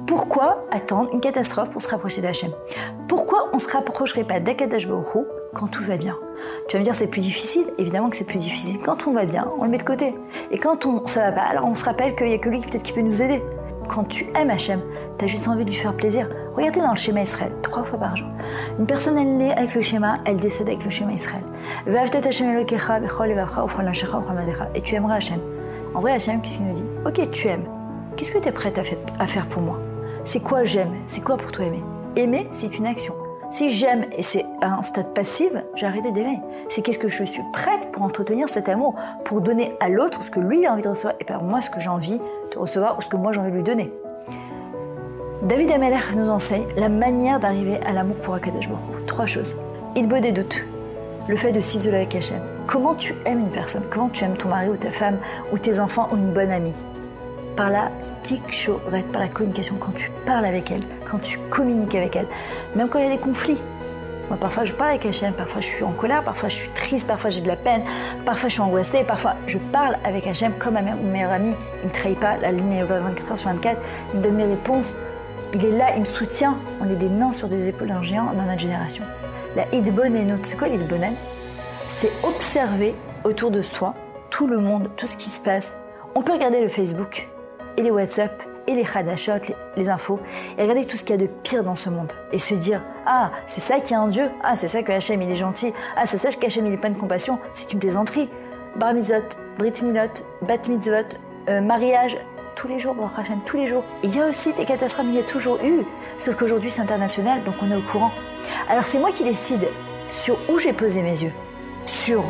Pourquoi attendre une catastrophe pour se rapprocher d'Hachem? Pourquoi on ne se rapprocherait pas d'Akadosh Baruch Hu quand tout va bien? Tu vas me dire c'est plus difficile. Évidemment que c'est plus difficile. Quand on va bien, on le met de côté. Et quand ça va pas, alors on se rappelle qu'il n'y a que lui peut-être qui peut nous aider. Quand tu aimes Hachem, tu as juste envie de lui faire plaisir. Regardez dans le schéma Israël, 3 fois par jour. Une personne, elle naît avec le schéma, elle décède avec le schéma Israël. Et tu aimeras Hachem. En vrai, Hachem, qu'est-ce qu'il nous dit? Ok, tu aimes. Qu'est-ce que tu es prête à faire pour moi? C'est quoi j'aime? C'est quoi pour toi aimer? Aimer, c'est une action. Si j'aime et c'est un stade passif, j'ai arrêté d'aimer. C'est qu'est-ce que je suis prête pour entretenir cet amour, pour donner à l'autre ce que lui a envie de recevoir et pas moi ce que j'ai envie de recevoir ou ce que moi j'ai envie de lui donner. David Amelech nous enseigne la manière d'arriver à l'amour pour Akadosh Baruch Hu. 3 choses. Idbo des doutes. Le fait de s'isoler avec Hachem. Comment tu aimes une personne? Comment tu aimes ton mari ou ta femme ou tes enfants ou une bonne amie? Par la tikshorette, par la communication, quand tu parles avec elle, quand tu communiques avec elle, même quand il y a des conflits. Moi, parfois, je parle avec Hachem, parfois, je suis en colère, parfois, je suis triste, parfois, j'ai de la peine, parfois, je suis angoissée, parfois, je parle avec Hachem comme ma meilleure amie. Il ne me trahit pas, la ligne est 24h/24, il me donne mes réponses, il est là, il me soutient. On est des nains sur des épaules d'un géant dans notre génération. La Hidbonenut, c'est quoi l'Hidbonen? C'est observer autour de soi tout le monde, tout ce qui se passe. On peut regarder le Facebook et les WhatsApp et les Hadashot, les infos, et regarder tout ce qu'il y a de pire dans ce monde. Et se dire, ah, c'est ça qu'il y a un Dieu, ah, c'est ça que Hachem il est gentil, ah, c'est ça qu'Hachem il est plein de compassion, c'est une plaisanterie. Bar mitzvot, brit milot, bat mitzvot, mariage, tous les jours, Baruch Hachem, tous les jours. Et il y a aussi des catastrophes, il y a toujours eu, sauf qu'aujourd'hui c'est international, donc on est au courant. Alors c'est moi qui décide sur où j'ai posé mes yeux, sur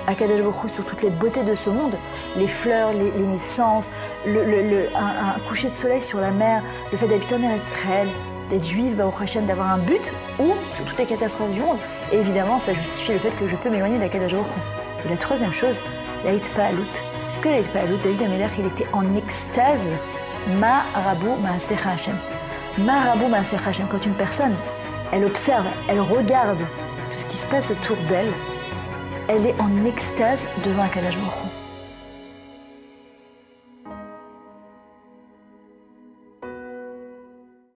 Akadosh Baruch Hu, sur toutes les beautés de ce monde, les fleurs, les naissances, un coucher de soleil sur la mer, le fait d'habiter en Israël, d'être juif, Baruch Hashem, d'avoir un but, ou sur toutes les catastrophes du monde. Et évidemment, ça justifie le fait que je peux m'éloigner d'Akadosh Baruch Hu. Et la troisième chose, la Hitpa'alut. Est-ce que la Hitpa'alut, David Amelech, il était en extase, Ma Rabou Ma'asecha Hashem. Ma Rabou Ma'asecha Hashem, quand une personne, elle observe, elle regarde tout ce qui se passe autour d'elle, elle est en extase devant Akadosh Baruch Hu.